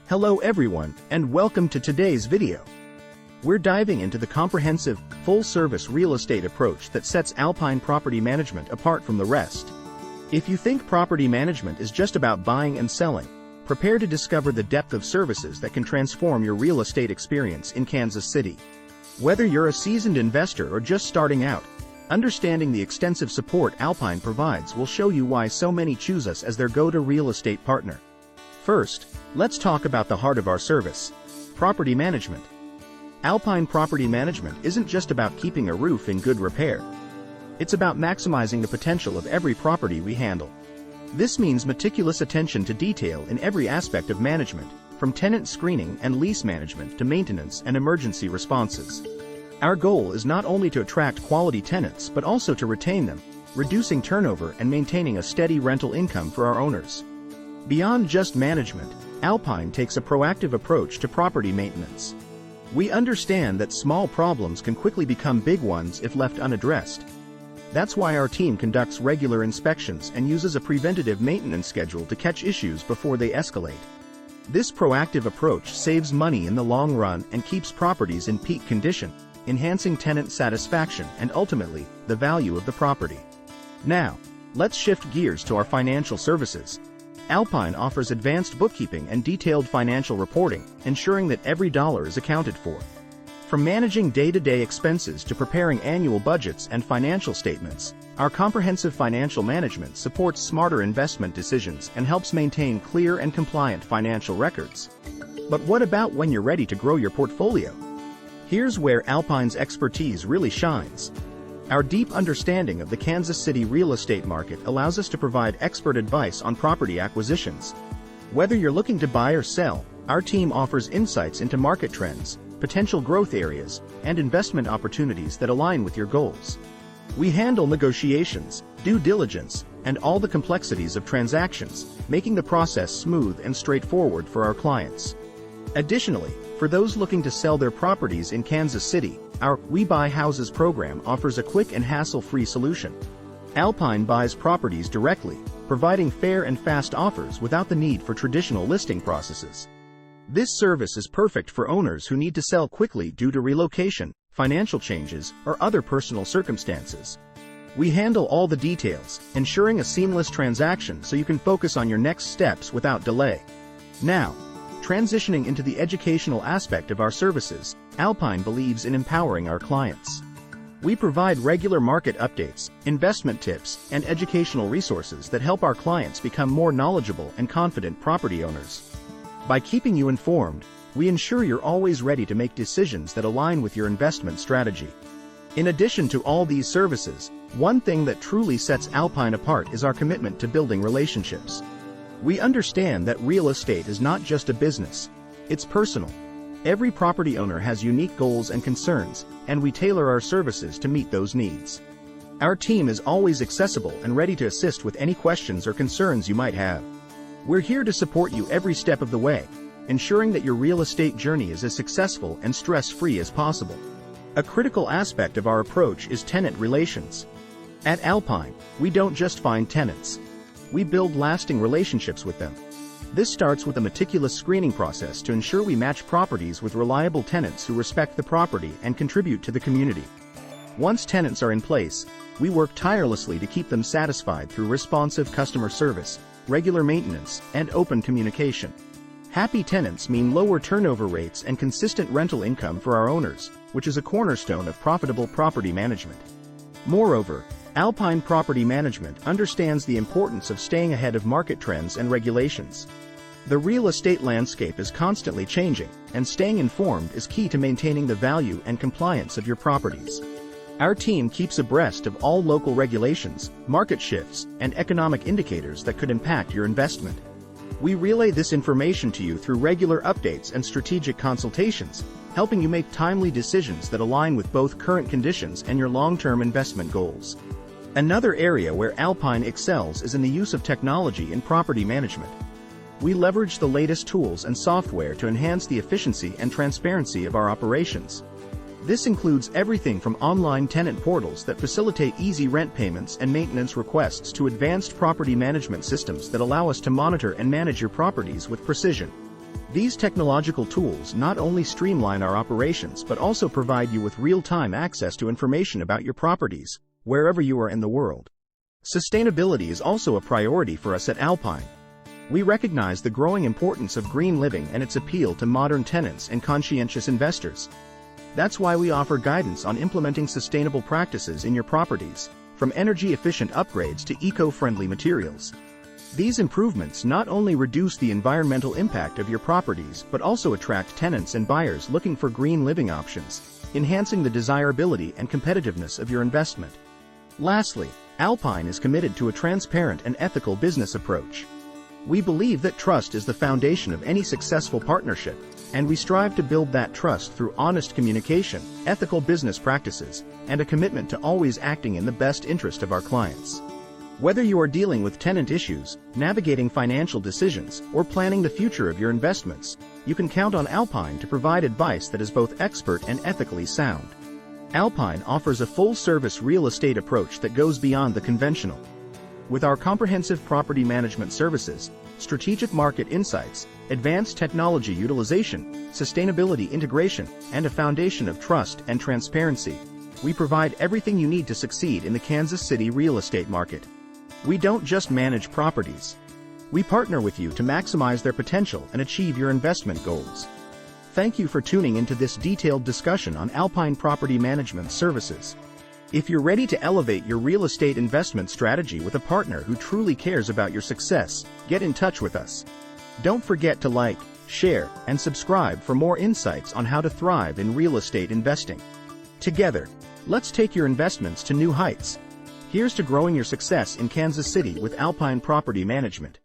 Hello everyone, and welcome to today's video. We're diving into the comprehensive, full-service real estate approach that sets Alpine Property Management apart from the rest. If you think property management is just about buying and selling, prepare to discover the depth of services that can transform your real estate experience in Kansas City. Whether you're a seasoned investor or just starting out, understanding the extensive support Alpine provides will show you why so many choose us as their go-to real estate partner. First, let's talk about the heart of our service: property management. Alpine Property Management isn't just about keeping a roof in good repair. It's about maximizing the potential of every property we handle. This means meticulous attention to detail in every aspect of management, from tenant screening and lease management to maintenance and emergency responses. Our goal is not only to attract quality tenants but also to retain them, reducing turnover and maintaining a steady rental income for our owners. Beyond just management, Alpine takes a proactive approach to property maintenance. We understand that small problems can quickly become big ones if left unaddressed. That's why our team conducts regular inspections and uses a preventative maintenance schedule to catch issues before they escalate. This proactive approach saves money in the long run and keeps properties in peak condition, enhancing tenant satisfaction and ultimately, the value of the property. Now, let's shift gears to our financial services. Alpine offers advanced bookkeeping and detailed financial reporting, ensuring that every dollar is accounted for. From managing day-to-day expenses to preparing annual budgets and financial statements, our comprehensive financial management supports smarter investment decisions and helps maintain clear and compliant financial records. But what about when you're ready to grow your portfolio? Here's where Alpine's expertise really shines. Our deep understanding of the Kansas City real estate market allows us to provide expert advice on property acquisitions. Whether you're looking to buy or sell, our team offers insights into market trends, potential growth areas, and investment opportunities that align with your goals. We handle negotiations, due diligence, and all the complexities of transactions, making the process smooth and straightforward for our clients. Additionally, for those looking to sell their properties in Kansas City, our We Buy Houses program offers a quick and hassle-free solution. Alpine buys properties directly, providing fair and fast offers without the need for traditional listing processes. This service is perfect for owners who need to sell quickly due to relocation, financial changes, or other personal circumstances. We handle all the details, ensuring a seamless transaction so you can focus on your next steps without delay. Now, transitioning into the educational aspect of our services, Alpine believes in empowering our clients. We provide regular market updates, investment tips, and educational resources that help our clients become more knowledgeable and confident property owners. By keeping you informed, we ensure you're always ready to make decisions that align with your investment strategy. In addition to all these services, one thing that truly sets Alpine apart is our commitment to building relationships. We understand that real estate is not just a business, it's personal. Every property owner has unique goals and concerns, and we tailor our services to meet those needs. Our team is always accessible and ready to assist with any questions or concerns you might have. We're here to support you every step of the way, ensuring that your real estate journey is as successful and stress-free as possible. A critical aspect of our approach is tenant relations. At Alpine, we don't just find tenants. We build lasting relationships with them. This starts with a meticulous screening process to ensure we match properties with reliable tenants who respect the property and contribute to the community. Once tenants are in place, we work tirelessly to keep them satisfied through responsive customer service, regular maintenance, and open communication. Happy tenants mean lower turnover rates and consistent rental income for our owners, which is a cornerstone of profitable property management. Moreover, Alpine Property Management understands the importance of staying ahead of market trends and regulations. The real estate landscape is constantly changing, and staying informed is key to maintaining the value and compliance of your properties. Our team keeps abreast of all local regulations, market shifts, and economic indicators that could impact your investment. We relay this information to you through regular updates and strategic consultations, helping you make timely decisions that align with both current conditions and your long-term investment goals. Another area where Alpine excels is in the use of technology in property management. We leverage the latest tools and software to enhance the efficiency and transparency of our operations. This includes everything from online tenant portals that facilitate easy rent payments and maintenance requests to advanced property management systems that allow us to monitor and manage your properties with precision. These technological tools not only streamline our operations but also provide you with real-time access to information about your properties, wherever you are in the world. Sustainability is also a priority for us at Alpine. We recognize the growing importance of green living and its appeal to modern tenants and conscientious investors. That's why we offer guidance on implementing sustainable practices in your properties, from energy-efficient upgrades to eco-friendly materials. These improvements not only reduce the environmental impact of your properties but also attract tenants and buyers looking for green living options, enhancing the desirability and competitiveness of your investment. Lastly, Alpine is committed to a transparent and ethical business approach. We believe that trust is the foundation of any successful partnership, and we strive to build that trust through honest communication, ethical business practices, and a commitment to always acting in the best interest of our clients. Whether you are dealing with tenant issues, navigating financial decisions, or planning the future of your investments, you can count on Alpine to provide advice that is both expert and ethically sound. Alpine offers a full-service real estate approach that goes beyond the conventional. With our comprehensive property management services, strategic market insights, advanced technology utilization, sustainability integration, and a foundation of trust and transparency, we provide everything you need to succeed in the Kansas City real estate market. We don't just manage properties. We partner with you to maximize their potential and achieve your investment goals. Thank you for tuning into this detailed discussion on Alpine Property Management Services. If you're ready to elevate your real estate investment strategy with a partner who truly cares about your success, get in touch with us. Don't forget to like, share, and subscribe for more insights on how to thrive in real estate investing. Together, let's take your investments to new heights. Here's to growing your success in Kansas City with Alpine Property Management.